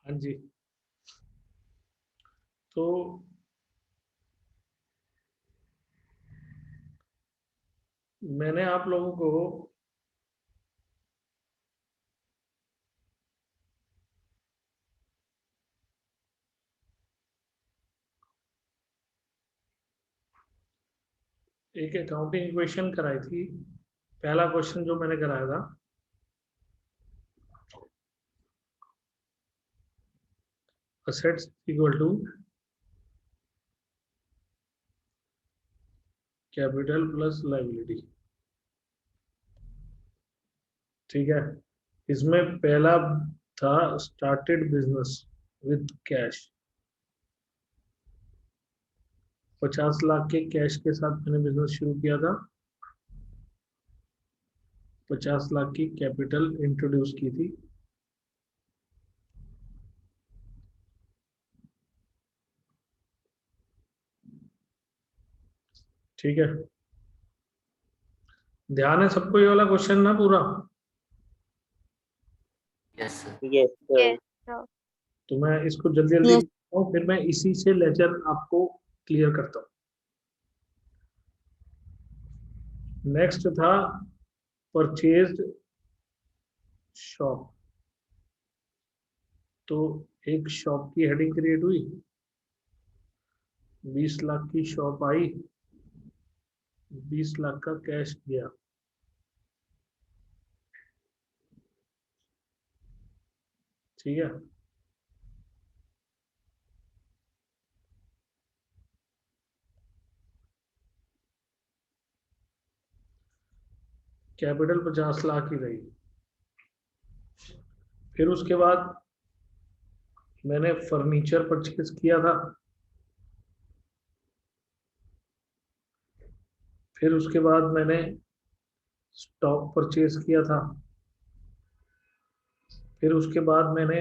हाँ जी। तो मैंने आप लोगों को एक अकाउंटिंग इक्वेशन कराई थी। पहला क्वेश्चन जो मैंने कराया था, assets equal to capital plus liability. ठीक है, इसमें पहला था started business with cash. 50 lakh के कैश के साथ मैंने बिजनेस शुरू किया था। 50 लाख की कैपिटल इंट्रोड्यूस की थी। ठीक है, ध्यान है सबको ये वाला क्वेश्चन ना पूरा? Yes sir. Yes sir. तो मैं इसको जल्दी जल्दी Yes. लिखता हूँ, फिर मैं इसी से लेजर आपको क्लियर करता हूँ। नेक्स्ट था परचेज्ड शॉप। तो एक शॉप की हेडिंग क्रिएट हुई, 20 लाख की शॉप आई, 20 लाख का कैश गया। ठीक है, कैपिटल 50 लाख ही रही। फिर उसके बाद मैंने फर्नीचर परचेज किया था। फिर उसके बाद मैंने स्टॉक परचेज किया था। फिर उसके बाद मैंने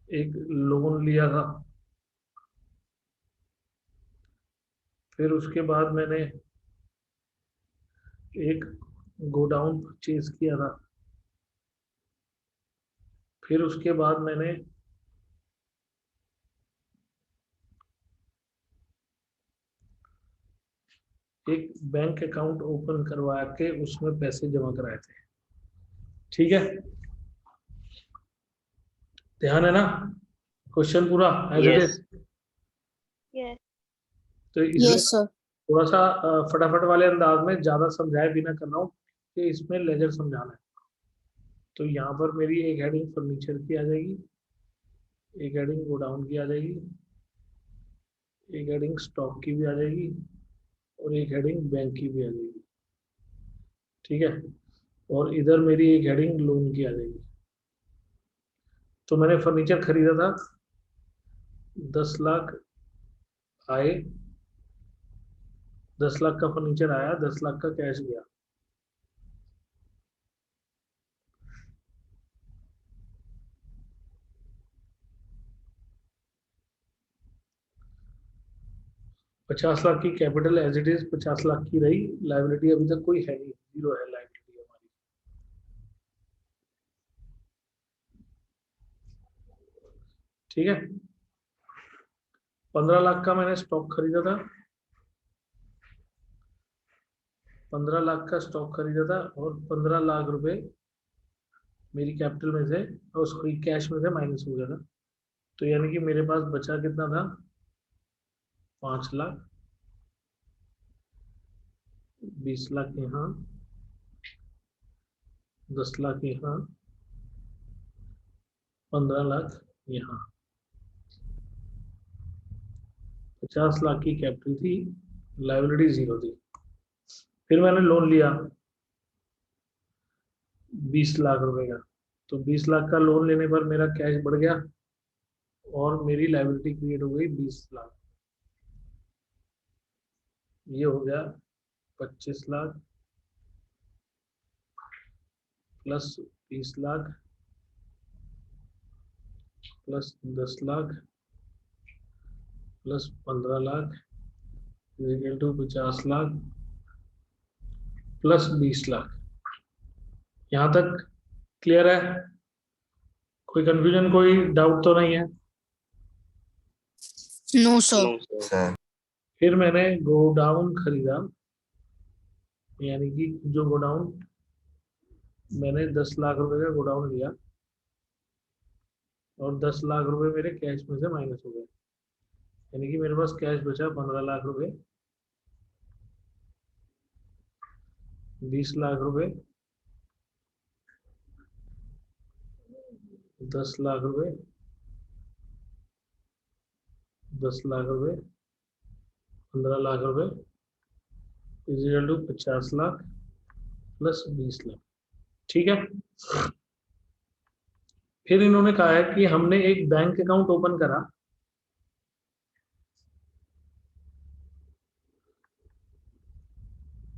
एक लोन लिया था। फिर उसके बाद मैंने एक गोडाउन परचेज किया था। फिर उसके बाद मैंने एक बैंक अकाउंट ओपन करवा के उसमें पैसे जमा कराए थे। ठीक है, ध्यान है ना? क्वेश्चन पूरा एज इट यस इज। तो इसे Yes, sir. थोड़ा सा फटाफट वाले अंदाज में ज्यादा समझाए बिना कर रहा हूँ कि इसमें लेजर समझाना है। तो यहाँ पर मेरी एक हेडिंग फर्नीचर की आ जाएगी, एक हेडिंग गोडाउन की आ जाएगी, एक हेडिंग स्टॉक की भी आ जाएगी, और एक हेडिंग बैंक की भी आ जाएगी। ठीक है, और इधर मेरी एक हेडिंग लोन की आ जाएगी। तो मैंने फर्नीचर खरीदा था, 10 लाख आए, 10 लाख का फर्नीचर आया, 10 लाख का कैश गया। पचास लाख की capital as it is 50 lakh की रही। लाइबिलिटी अभी तक कोई है नहीं, जीरो है लाइबिलिटी हमारी। ठीक है, 15 लाख का मैंने स्टॉक खरीदा था। 15 लाख का स्टॉक खरीदा था और 15 लाख रुपए मेरी कैपिटल में से और उसकी कैश में से माइनस हो गया था। तो यानी कि मेरे पास बचा कितना था? 5 लाख। 20 लाख यहाँ, 10 लाख यहाँ, 15 लाख यहाँ। 50 लाख की कैपिटल थी, लाइबिलिटी जीरो थी। फिर मैंने लोन लिया 20 लाख रुपए का। तो 20 लाख का लोन लेने पर मेरा कैश बढ़ गया और मेरी लाइबिलिटी क्रिएट हो गई 20 लाख। ये हो गया 25 lakh plus 20 lakh plus 10 lakh plus 15 lakh equal to 50 lakh plus 20 lakh. यहाँ तक क्लियर है? कोई कंफ्यूजन, कोई डाउट तो नहीं है? No sir. सर। फिर मैंने गोडाउन खरीदा, यानी कि जो गोडाउन मैंने 10 लाख रुपए का गोडाउन लिया और 10 लाख रुपए मेरे कैश में से माइनस हो गए, यानी कि मेरे पास कैश बचा 15 लाख रुपए, 20 लाख रुपए, 10 लाख रुपए, 10 लाख रुपए, 15 लाख रुपए equal to 50 lakh plus 20 lakh. ठीक है। फिर इन्होंने कहा है कि हमने एक बैंक अकाउंट ओपन करा,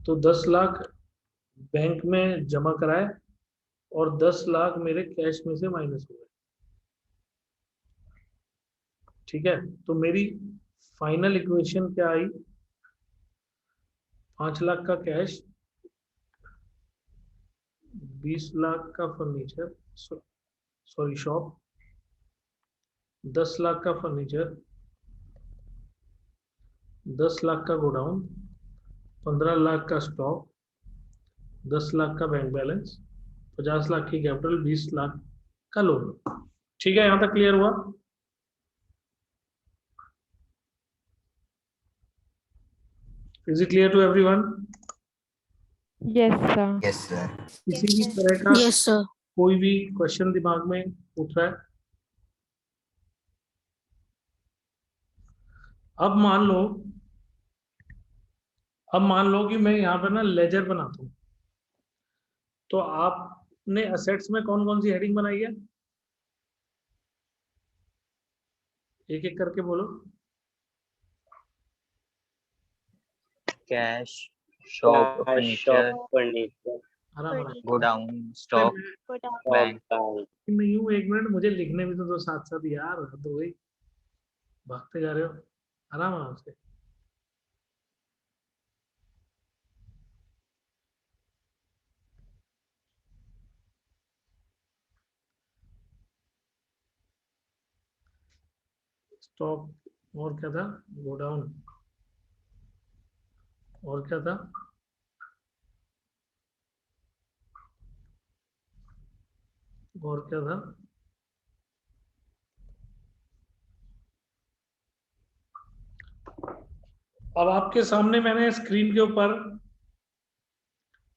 तो 10 लाख बैंक में जमा कराए और 10 लाख मेरे कैश में से माइनस हो गए। ठीक है, तो मेरी फाइनल इक्वेशन क्या आई? 5 लाख का कैश, 20 लाख का फर्नीचर, सॉरी शॉप, 10 लाख का फर्नीचर, 10 लाख का गोडाउन, 15 लाख का स्टॉक, 10 लाख का बैंक बैलेंस, 50 लाख की कैपिटल, 20 लाख का लोन। ठीक है, यहां तक क्लियर हुआ? Is it clear to everyone? Yes sir. Yes sir. किसी भी तरह का यस सर। कोई भी क्वेश्चन दिमाग में उठ रहा है? अब मान लो कि मैं यहाँ पर ना लेजर बनाता हूँ, तो आपने असेट्स में कौन कौन सी हेडिंग बनाई है? एक एक करके बोलो। कैश, शॉप, फर्नीचर, आराम आराम। Godown, stock, bank. नहीं हूँ, 1 मिनट, मुझे लिखने भी तो दो साथ साथ यार, हद हो गई, भागते जा रहे हो। आराम आराम से। स्टॉक और क्या था? गोडाउन और क्या था? और क्या था? अब आपके सामने मैंने स्क्रीन के ऊपर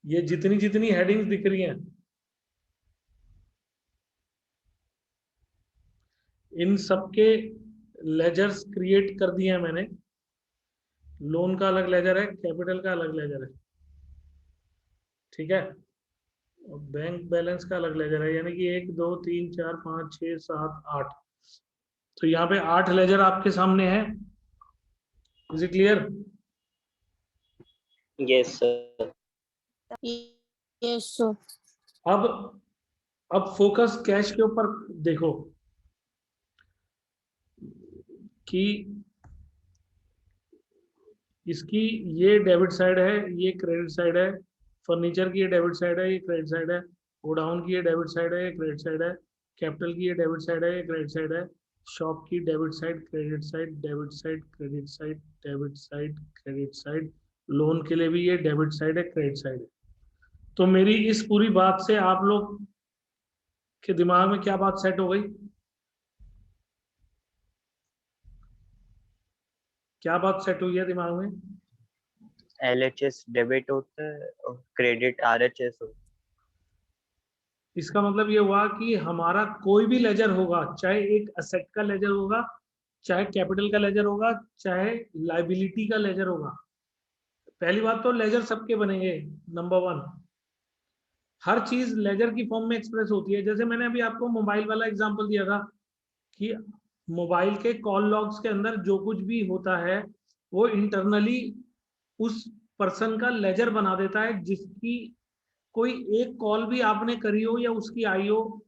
ये जितनी जितनी हेडिंग्स दिख रही हैं, इन सबके लेजर्स क्रिएट कर दिए हैं मैंने। लोन का अलग लेजर है, कैपिटल का अलग लेजर है, ठीक है, और बैंक बैलेंस का अलग लेजर है, यानी कि 1 2 3 4 5 6 7 8। तो यहाँ पे 8 लेजर आपके सामने है। Is it clear? Yes sir. Yes sir. अब फोकस कैश के ऊपर देखो कि इसकी ये डेबिट साइड है, ये क्रेडिट साइड है, फर्नीचर की ये डेबिट साइड है, ये क्रेडिट साइड है, गोडाउन की ये डेबिट साइड है, ये क्रेडिट साइड है, कैपिटल की ये डेबिट साइड है, ये क्रेडिट साइड है, शॉप की debit side, credit side, debit side, credit side, debit side, credit side, loan के लिए भी ये डेबिट साइड है, क्रेडिट साइड है। तो मेरी इस पूरी बात से आप लोग के दिमाग में क्या बात सेट हो गई? क्या बात सेट हुई है दिमाग में? LHS डेबिट होता है और क्रेडिट RHS होता है। इसका मतलब ये हुआ कि हमारा कोई भी लेजर होगा, चाहे एक असेट का लेजर होगा, चाहे कैपिटल का लेजर होगा, चाहे लाइबिलिटी का लेजर होगा। पहली बात तो लेजर सबके बनेंगे, नंबर 1। हर चीज लेजर की फॉर्म में एक्सप्रेस होती है। जैसे मैंने अभी आपको मोबाइल वाला एग्जांपल दिया था कि मोबाइल के कॉल लॉग्स के अंदर जो कुछ भी होता है वो इंटरनली उस पर्सन का लेजर बना देता है, जिसकी कोई एक कॉल भी आपने करी हो या उसकी आई हो,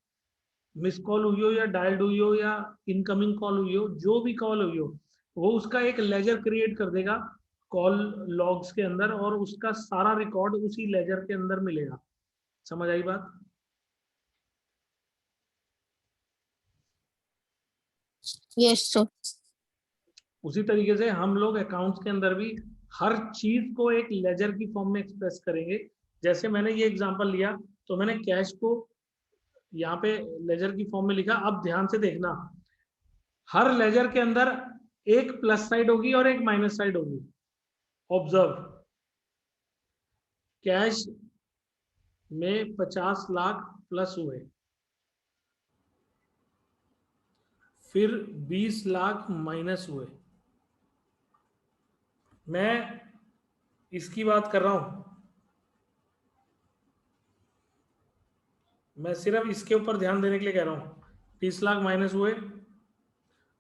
मिस कॉल हुई हो या डायल्ड हुई हो या इनकमिंग कॉल हुई हो, जो भी कॉल हुई हो, वो उसका एक लेजर क्रिएट कर देगा कॉल लॉग्स के अंदर, और उसका सारा रिकॉर्ड उसी लेजर के अंदर मिलेगा। समझ आई बात? Yes, sir. उसी तरीके से हम लोग अकाउंट्स के अंदर भी हर चीज को एक लेजर की फॉर्म में एक्सप्रेस करेंगे। जैसे मैंने ये एग्जांपल लिया तो मैंने कैश को यहाँ पे लेजर की फॉर्म में लिखा। अब ध्यान से देखना, हर लेजर के अंदर एक प्लस साइड होगी और एक माइनस साइड होगी। ऑब्जर्व, कैश में 50 लाख प्लस हुए, फिर 20 लाख माइनस हुए। मैं इसकी बात कर रहा हूं, मैं सिर्फ इसके ऊपर ध्यान देने के लिए कह रहा हूं। 20 लाख माइनस हुए,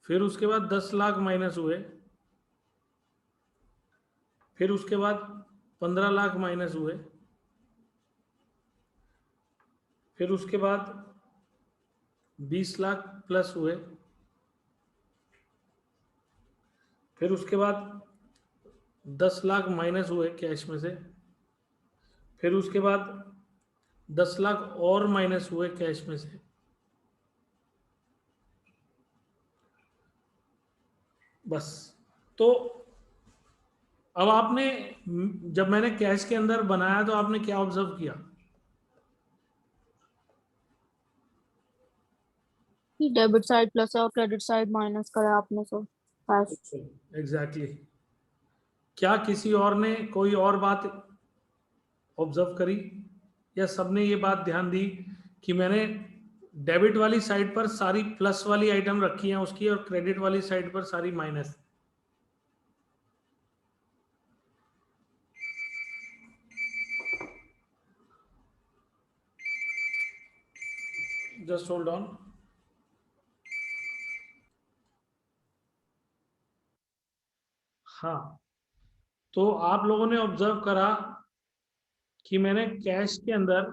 फिर उसके बाद 10 लाख माइनस हुए, फिर उसके बाद 15 लाख माइनस हुए, फिर उसके बाद 20 लाख प्लस हुए, फिर उसके बाद 10 लाख माइनस हुए कैश में से, फिर उसके बाद 10 लाख और माइनस हुए कैश में से। बस। तो अब आपने, जब मैंने कैश के अंदर बनाया तो आपने क्या ऑब्जर्व किया? डेबिट साइड प्लस है और क्रेडिट साइड माइनस करा आपने सर। कैश। एग्जैक्टली। क्या किसी और ने कोई और बात ऑब्जर्व करी, या सबने ये बात ध्यान दी कि मैंने डेबिट वाली साइड पर सारी प्लस वाली आइटम रखी हैं उसकी, और क्रेडिट वाली साइड पर सारी माइनस? Just hold on. हाँ, तो आप लोगों ने ऑब्जर्व करा कि मैंने कैश के अंदर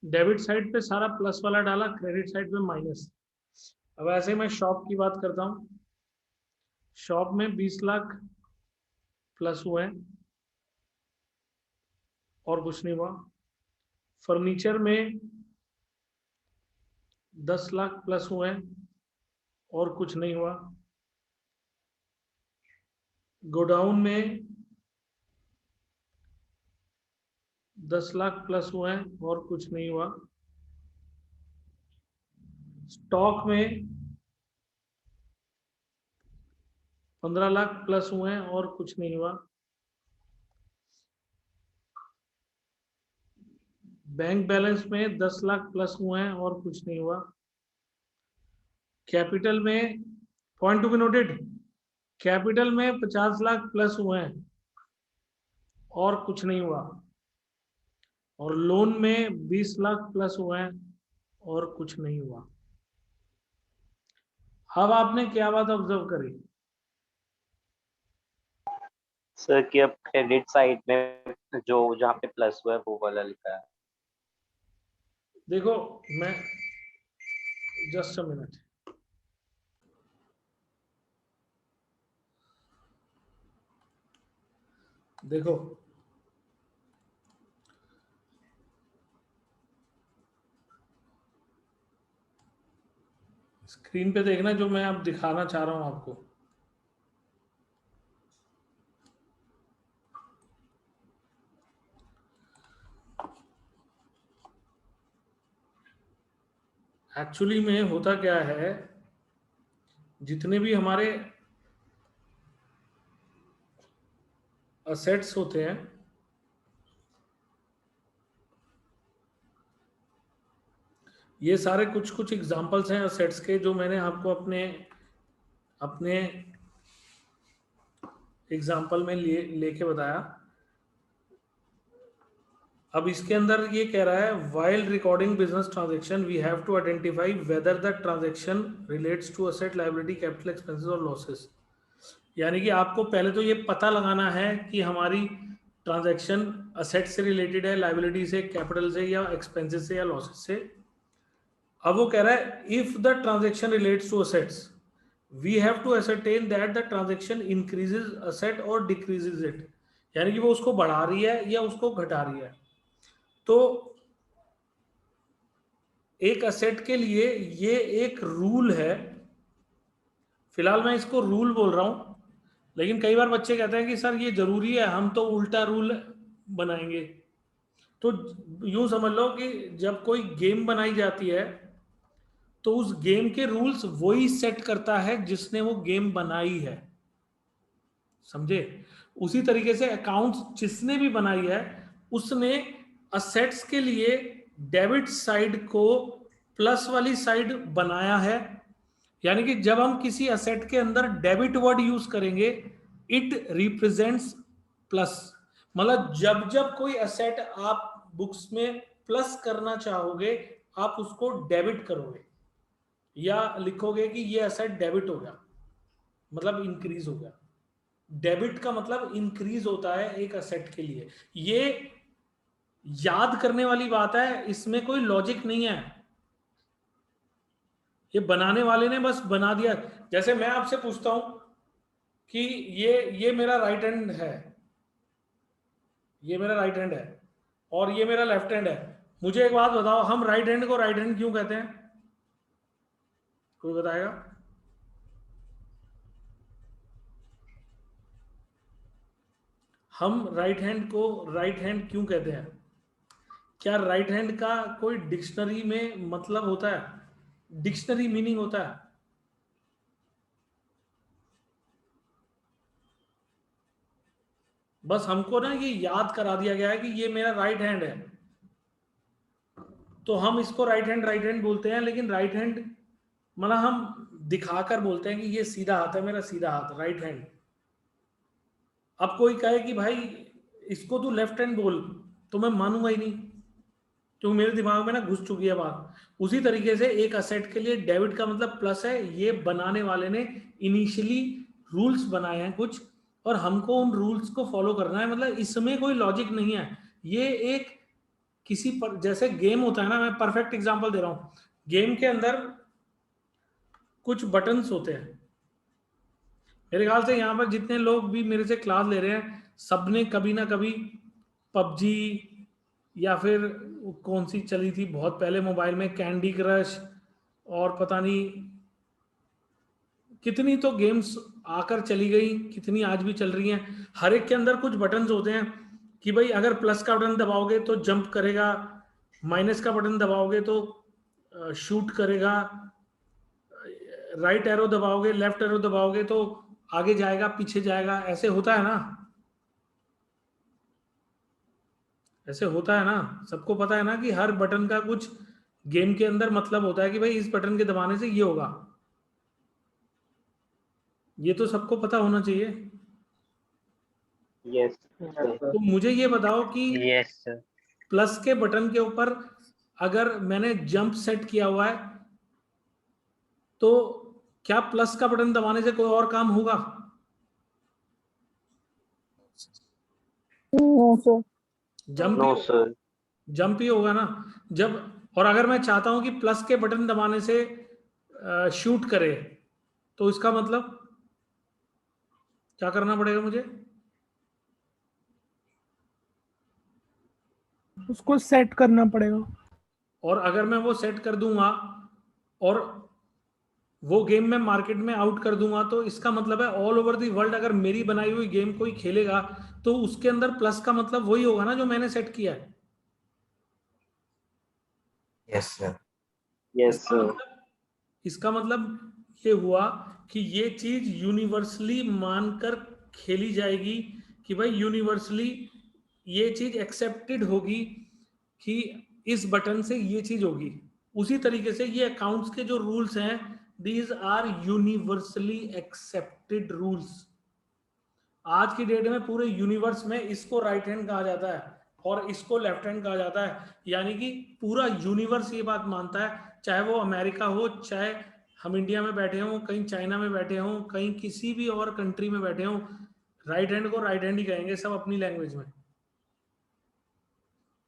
डेबिट साइड पे सारा प्लस वाला डाला, क्रेडिट साइड पे माइनस। अब ऐसे मैं शॉप की बात करता हूं। शॉप में 20 लाख प्लस हुए हैं और कुछ नहीं हुआ। फर्नीचर में 10 लाख प्लस हुए हैं और कुछ नहीं हुआ। गोडाउन में 10 लाख प्लस हुए हैं और कुछ नहीं हुआ। स्टॉक में 15 लाख प्लस हुए हैं और कुछ नहीं हुआ। बैंक बैलेंस में 10 लाख प्लस हुए हैं और कुछ नहीं हुआ। कैपिटल में, point to be noted, capital में 50 लाख प्लस हुए हैं और कुछ नहीं हुआ। और लोन में 20 लाख प्लस हुए हैं और कुछ नहीं हुआ। अब आपने क्या बात ऑब्जर्व करी? सर कि अब क्रेडिट साइड में जो जहाँ पे प्लस हुआ है वो वाला लिखा है। देखो, मैं जस्ट अ मिनट, देखो स्क्रीन पे देखना जो मैं अब दिखाना चाह रहा हूं आपको। एक्चुअली में होता क्या है, जितने भी हमारे असेट्स होते हैं, ये सारे कुछ कुछ एग्जांपल्स हैं असेट्स के जो मैंने आपको अपने अपने एग्जांपल में लेके बताया। अब इसके अंदर ये कह रहा है, while recording business transaction we have to identify whether the transaction relates to asset, liability, capital expenses और लॉसेस। यानी कि आपको पहले तो ये पता लगाना है कि हमारी ट्रांजैक्शन असेट से रिलेटेड है, लायबिलिटी से, कैपिटल से, या एक्सपेंसेस से, या लॉसेस से। अब वो कह रहा है if the transaction relates to assets we have to ascertain that the transaction increases asset और डिक्रीजेज इट। यानी कि वो उसको बढ़ा रही है या उसको घटा रही है। तो एक असेट के लिए ये एक रूल है फिलहाल मैं इसको रूल बोल रहा हूं, लेकिन कई बार बच्चे कहते हैं कि सर ये जरूरी है, हम तो उल्टा रूल बनाएंगे। तो यूं समझ लो कि जब कोई गेम बनाई जाती है तो उस गेम के रूल्स वही सेट करता है जिसने वो गेम बनाई है, समझे? उसी तरीके से अकाउंट्स जिसने भी बनाई है उसने असेट्स के लिए डेबिट साइड को प्लस वाली साइड बनाया है। यानी कि जब हम किसी असेट के अंदर डेबिट वर्ड यूज करेंगे, इट रिप्रेजेंट्स प्लस। मतलब जब जब कोई असेट आप बुक्स में प्लस करना चाहोगे, आप उसको डेबिट करोगे या लिखोगे कि ये असेट डेबिट हो गया, मतलब इंक्रीज हो गया। डेबिट का मतलब इंक्रीज होता है एक असेट के लिए। ये याद करने वाली बात है, इसमें कोई लॉजिक नहीं है, ये बनाने वाले ने बस बना दिया। जैसे मैं आपसे पूछता हूं कि ये मेरा राइट हैंड है, ये मेरा राइट हैंड है और ये मेरा लेफ्ट हैंड है। मुझे एक बात बताओ, हम राइट हैंड को राइट हैंड क्यों कहते हैं? कोई बताएगा? हम राइट हैंड को राइट हैंड क्यों कहते हैं? क्या राइट हैंड का कोई डिक्शनरी में मतलब होता है, डिक्शनरी मीनिंग होता है? बस हमको ना ये याद करा दिया गया है कि ये मेरा राइट हैंड है, तो हम इसको राइट हैंड बोलते हैं। लेकिन राइट हैंड मतलब हम दिखाकर बोलते हैं कि ये सीधा हाथ है, मेरा सीधा हाथ, राइट हैंड। अब कोई कहे कि भाई इसको तू लेफ्ट हैंड बोल, तो मैं मानूंगा ही नहीं, क्योंकि मेरे दिमाग में ना घुस चुकी है बात। उसी तरीके से एक असेट के लिए डेबिट का मतलब प्लस है, ये बनाने वाले ने इनिशियली रूल्स बनाए हैं कुछ, और हमको उन रूल्स को फॉलो करना है। मतलब इसमें कोई लॉजिक नहीं है। ये एक किसी पर जैसे गेम होता है ना, मैं परफेक्ट एग्जांपल दे रहा हूं। गेम के अंदर कुछ बटन्स होते हैं, मेरे ख्याल से यहाँ पर जितने लोग भी मेरे से क्लास ले रहे हैं, सबने कभी ना कभी पबजी या फिर कौन सी चली थी बहुत पहले मोबाइल में, कैंडी क्रश, और पता नहीं कितनी तो गेम्स आकर चली गई, कितनी आज भी चल रही हैं। हर एक के अंदर कुछ बटन्स होते हैं कि भाई अगर प्लस का बटन दबाओगे तो जंप करेगा, माइनस का बटन दबाओगे तो शूट करेगा, राइट एरो दबाओगे, लेफ्ट एरो दबाओगे तो आगे जाएगा, पीछे जाएगा। ऐसे होता है ना, ऐसे होता है ना, सबको पता है ना कि हर बटन का कुछ गेम के अंदर मतलब होता है कि भाई इस बटन के दबाने से ये होगा। ये तो सबको पता होना चाहिए। यस तो मुझे ये बताओ कि यस सर। प्लस के बटन के ऊपर अगर मैंने जंप सेट किया हुआ है, तो क्या प्लस का बटन दबाने से कोई और काम होगा? No sir. जंप नो ही सर। जंप ही होगा ना जब। और अगर मैं चाहता हूं कि प्लस के बटन दबाने से शूट करे, तो इसका मतलब क्या करना पड़ेगा मुझे? उसको सेट करना पड़ेगा। और अगर मैं वो सेट कर दूंगा और वो गेम में मार्केट में आउट कर दूंगा, तो इसका मतलब है ऑल ओवर दी वर्ल्ड अगर मेरी बनाई हुई गेम कोई खेलेगा, तो उसके अंदर प्लस का मतलब वही होगा ना जो मैंने सेट किया है। Yes sir. Yes sir. इसका मतलब ये हुआ कि ये चीज यूनिवर्सली मानकर खेली जाएगी कि भाई यूनिवर्सली ये चीज एक्सेप्टेड होगी कि इस बटन से ये चीज होगी। उसी तरीके से ये अकाउंट्स के जो रूल्स हैं, these are universally accepted rules. आज की डेट में पूरे यूनिवर्स में इसको राइट हैंड कहा जाता है और इसको लेफ्ट हैंड कहा जाता है। यानी कि पूरा यूनिवर्स ये बात मानता है, चाहे वो अमेरिका हो, चाहे हम इंडिया में बैठे हों, कहीं चाइना में बैठे हों, कहीं किसी भी और कंट्री में बैठे हों, राइट हैंड को राइट हैंड ही कहेंगे सब अपनी लैंग्वेज में।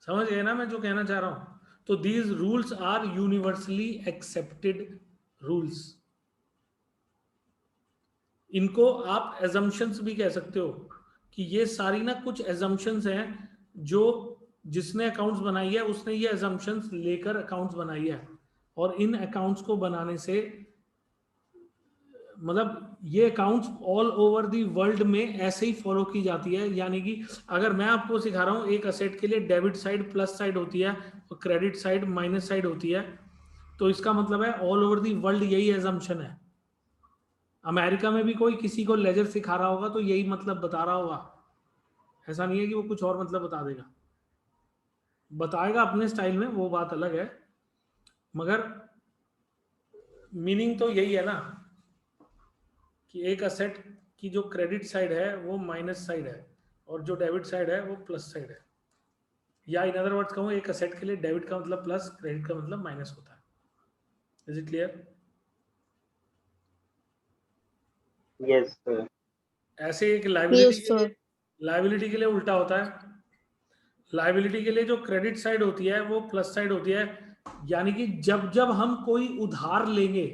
समझ गए ना मैं जो कहना चाह रहा हूं? तो these rules are universally accepted rules. इनको आप एजम्पशंस भी कह सकते हो कि ये सारी ना कुछ एजम्पशंस हैं जो जिसने अकाउंट्स बनाई है उसने ये एजम्पशंस लेकर अकाउंट्स बनाई है, और इन अकाउंट्स को बनाने से मतलब ये accounts all over the world में ऐसे ही फॉलो की जाती है। यानी कि अगर मैं आपको सिखा रहा हूँ एक असेट के लिए डेबिट साइड प्लस साइड होती है और क्रेडिट साइड माइनस साइड होती है, तो इसका मतलब है ऑल ओवर दी वर्ल्ड यही एजम्पशन है। अमेरिका में भी कोई किसी को लेजर सिखा रहा होगा तो यही मतलब बता रहा होगा, ऐसा नहीं है कि वो कुछ और मतलब बता देगा, बताएगा अपने स्टाइल में, वो बात अलग है, मगर मीनिंग तो यही है ना कि एक असेट की जो क्रेडिट साइड है वो माइनस साइड है और जो डेबिट साइड है वो प्लस साइड है। या इन अदर वर्ड्स कहूँ, एक असेट के लिए डेबिट का मतलब प्लस, क्रेडिट का मतलब माइनस होता है। Is it clear? Yes sir. ऐसे एक Yes, sir. लाइबिलिटी के लिए उल्टा होता है। लाइबिलिटी के लिए जो क्रेडिट साइड होती है वो प्लस साइड होती है। यानी कि जब जब हम कोई उधार लेंगे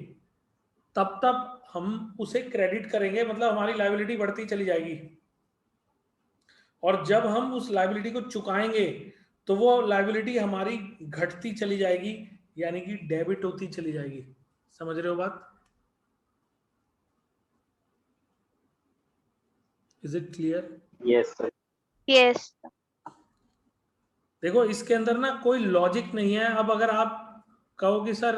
तब तब हम उसे क्रेडिट करेंगे, मतलब हमारी लाइबिलिटी बढ़ती चली जाएगी, और जब हम उस लाइबिलिटी को चुकाएंगे तो वो लाइबिलिटी हमारी घटती चली जाएगी, यानी कि डेबिट होती चली जाएगी। समझ रहे हो बात? Is it clear? Yes sir. Yes. देखो इसके अंदर ना कोई लॉजिक नहीं है। अब अगर आप कहो कि सर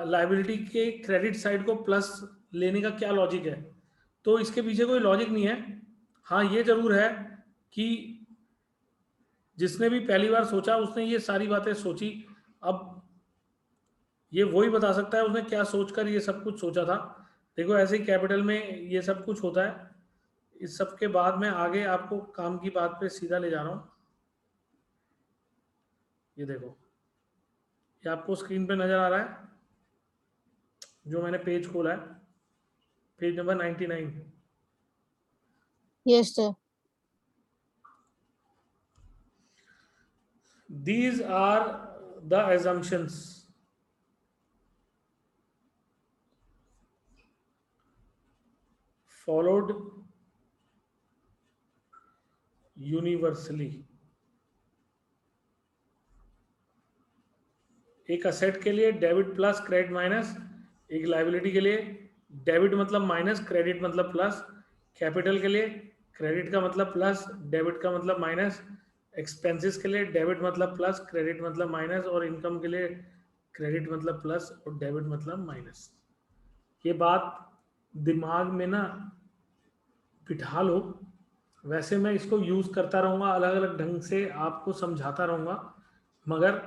लाइबिलिटी के क्रेडिट साइड को प्लस लेने का क्या लॉजिक है, तो इसके पीछे कोई लॉजिक नहीं है। हाँ ये जरूर है कि जिसने भी पहली बार सोचा उसने ये सारी बातें सोची। अब ये वही बता सकता है उसने क्या सोचकर ये सब कुछ सोचा था। देखो ऐसे ही कैपिटल में ये सब कुछ होता है। इस सब के बाद में आगे आपको काम की बात पे सीधा ले जा रहा हूँ। ये देखो, ये आपको स्क्रीन पे नजर आ रहा है जो मैंने पेज खोला है, page number 99। Yes, sir. These are the assumptions followed universally। एक असेट के लिए डेबिट प्लस क्रेडिट माइनस, एक लाइबिलिटी के लिए डेबिट मतलब माइनस क्रेडिट मतलब प्लस, कैपिटल के लिए क्रेडिट का मतलब प्लस डेबिट का मतलब माइनस, एक्सपेंसेस के लिए डेबिट मतलब प्लस क्रेडिट मतलब माइनस, और इनकम के लिए क्रेडिट मतलब प्लस और डेबिट मतलब माइनस। ये बात दिमाग में ना बिठा लो। वैसे मैं इसको यूज करता रहूंगा, अलग अलग ढंग से आपको समझाता रहूंगा, मगर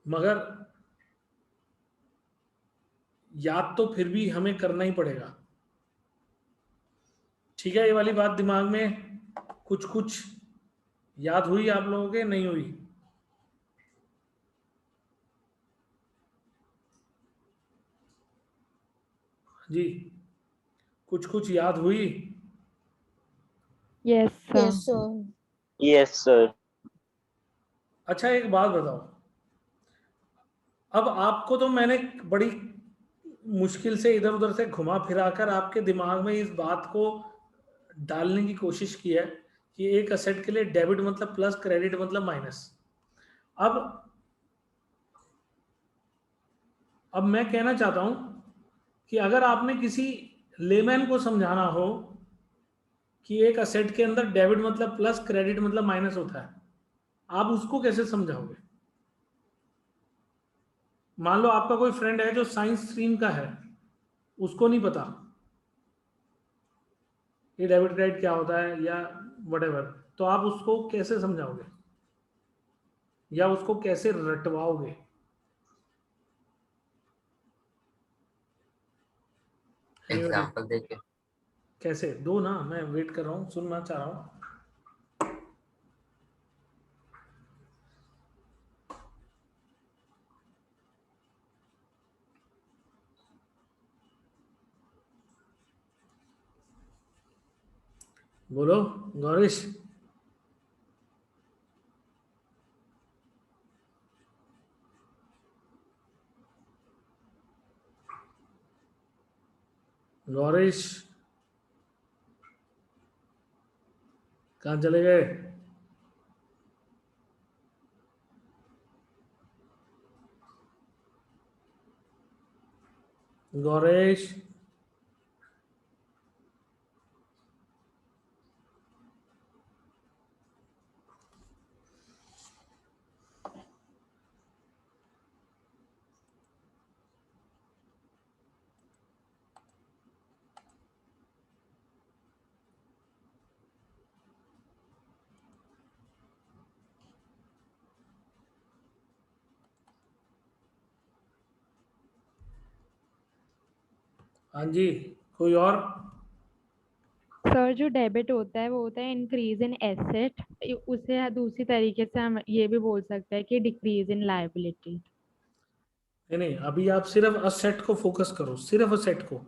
मगर याद तो फिर भी हमें करना ही पड़ेगा। ठीक है, ये वाली बात दिमाग में कुछ कुछ याद हुई आप लोगों के, नहीं हुई? जी, कुछ कुछ याद हुई? Yes, sir. Yes, sir. Yes sir. अच्छा एक बात बताओ, अब आपको तो मैंने बड़ी मुश्किल से इधर उधर से घुमा फिराकर आपके दिमाग में इस बात को डालने की कोशिश की है कि एक असेट के लिए डेबिट मतलब प्लस क्रेडिट मतलब माइनस। अब अब मैं कहना चाहता हूं कि अगर आपने किसी लेमैन को समझाना हो कि एक असेट के अंदर डेबिट मतलब प्लस क्रेडिट मतलब माइनस होता है, आप उसको कैसे समझाओगे? मान लो आपका कोई फ्रेंड है जो साइंस स्ट्रीम का है, उसको नहीं पता ये डेबिट क्रेडिट क्या होता है या वटेवर, तो आप उसको कैसे समझाओगे या उसको कैसे रटवाओगे? Anybody? एग्जाम्पल देके। कैसे दो ना, मैं वेट कर रहा हूँ, सुनना चाह रहा हूँ। बोलो गौरीश। गौरीश कहाँ चले गए? गौरेश, हाँ जी, कोई और? सर जो डेबिट होता है वो होता है इंक्रीज इन एसेट, उसे दूसरी तरीके से हम ये भी बोल सकते हैं कि डिक्रीज इन लायबिलिटी। नहीं नहीं, अभी आप सिर्फ असेट को फोकस करो, सिर्फ असेट को।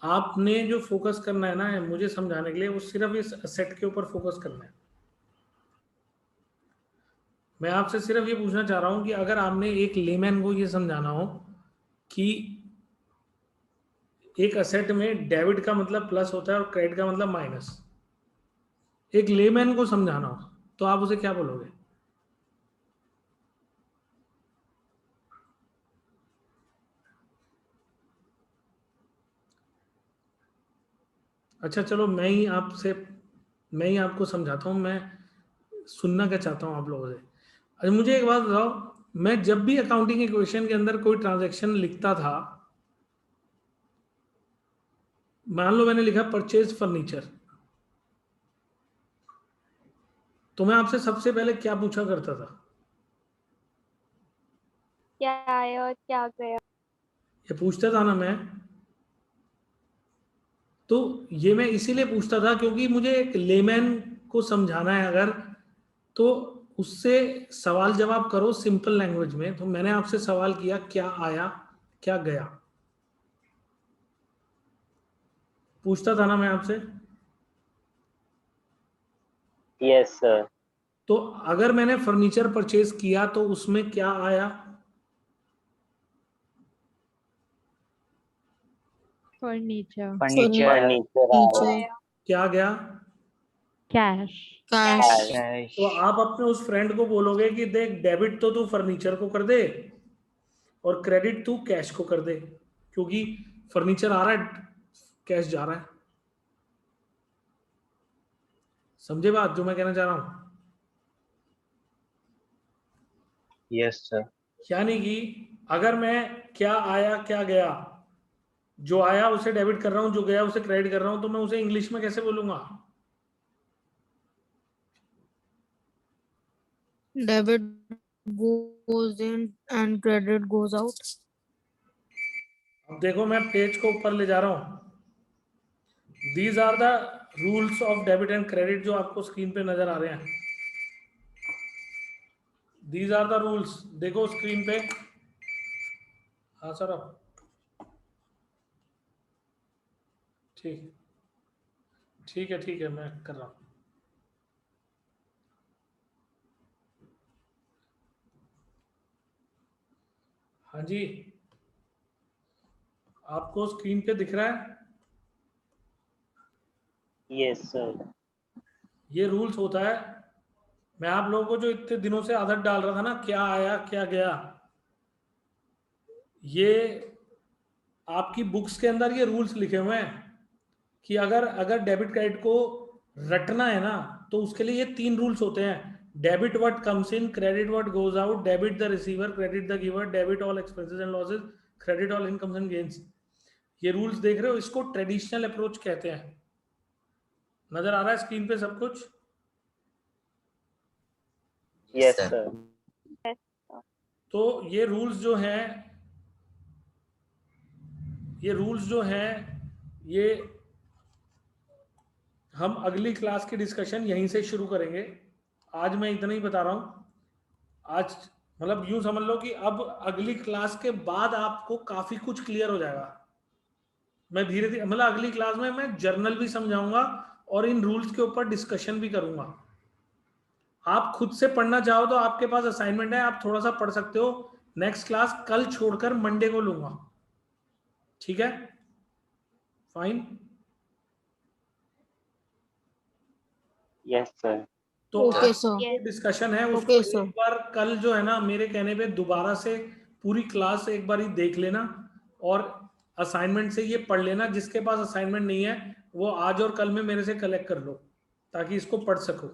आपने जो फोकस करना है ना मुझे समझाने के लिए, वो सिर्फ इस असेट के ऊपर फोकस करना है। मैं आपसे सिर्फ ये पूछना चाह रहा हूं कि अगर आपने एक लेमैन को ये समझाना हो कि एक असेट में डेबिट का मतलब प्लस होता है और क्रेडिट का मतलब माइनस, एक लेमैन को समझाना हो तो आप उसे क्या बोलोगे? अच्छा चलो, मैं ही आपको समझाता हूँ। मैं सुनना क्या चाहता हूँ आप लोगों से। अच्छा मुझे एक बात बताओ, मैं जब भी अकाउंटिंग इक्वेशन के अंदर कोई ट्रांजैक्शन लिखता था, मान लो मैंने लिखा परचेज फर्नीचर, तो मैं आपसे सबसे पहले क्या पूछा करता था? क्या आया और क्या गया? ये पूछता था ना मैं। तो ये मैं इसीलिए पूछता था क्योंकि मुझे एक लेमैन को समझाना है अगर, तो उससे सवाल जवाब करो सिंपल लैंग्वेज में। तो मैंने आपसे सवाल किया क्या आया क्या गया, पूछता था ना मैं आपसे। Yes sir. तो अगर मैंने फर्नीचर परचेज किया तो उसमें क्या आया? फर्नीचर। फर्नीचर आया। क्या गया? कैश। कैश। तो आप अपने उस फ्रेंड को बोलोगे कि देख, डेबिट तो तू फर्नीचर को कर दे और क्रेडिट तू कैश को कर दे, क्योंकि फर्नीचर आ रहा है, कैश जा रहा है। समझे बात जो मैं कहना चाह रहा हूं? Yes sir. यानी कि अगर मैं क्या आया क्या गया, जो आया उसे डेबिट कर रहा हूं, जो गया उसे क्रेडिट कर रहा हूं, तो मैं उसे इंग्लिश में कैसे बोलूंगा? Debit goes in and credit goes out. अब देखो मैं पेज को ऊपर ले जा रहा हूं। These are the rules of debit and credit जो आपको स्क्रीन पे नजर आ रहे हैं। दीज आर द रूल्स, देखो स्क्रीन पे। हाँ सर, अब ठीक ठीक है मैं कर रहा हूँ। हाँ जी, आपको स्क्रीन पे दिख रहा है? Yes sir. ये रूल्स होता है। मैं आप लोगों को जो इतने दिनों से आदत डाल रहा था ना, क्या आया क्या गया, ये आपकी बुक्स के अंदर ये रूल्स लिखे हुए हैं कि अगर डेबिट क्रेडिट को रटना है ना, तो उसके लिए ये 3 रूल्स होते हैं। Debit what comes in, credit what goes out, debit the receiver, credit the giver, debit all expenses and losses, credit all incomes and gains. ये रूल्स देख रहे हो, इसको ट्रेडिशनल अप्रोच कहते हैं। नजर आ रहा है स्क्रीन पे सब कुछ? Yes sir. तो ये रूल्स जो हैं, ये हम अगली क्लास की डिस्कशन यहीं से शुरू करेंगे। आज मैं इतना ही बता रहा हूं। आज मतलब यूं समझ लो कि अब अगली क्लास के बाद आपको काफी कुछ क्लियर हो जाएगा। मैं धीरे धीरे मतलब अगली क्लास में मैं जर्नल भी समझाऊंगा और इन रूल्स के ऊपर डिस्कशन भी करूंगा। आप खुद से पढ़ना चाहो तो आपके पास असाइनमेंट है, आप थोड़ा सा पढ़ सकते हो। नेक्स्ट क्लास कल छोड़कर मंडे को लूंगा, ठीक है? फाइन। Yes sir. तो Okay, आज sir. जो डिस्कशन है उसको Okay, sir. एक बार कल जो है ना, मेरे कहने पे दोबारा से पूरी क्लास एक बार ही देख लेना और असाइनमेंट से ये पढ़ लेना, जिसके पास असाइनमेंट नहीं है वो आज और कल में मेरे से कलेक्ट कर लो ताकि इसको पढ़ सको,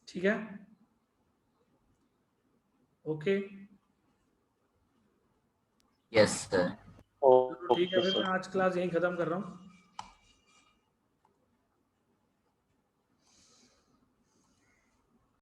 ठीक है? Okay, yes sir. ठीक है, ओके फिर सर। मैं आज क्लास यहीं खत्म कर रहा हूँ।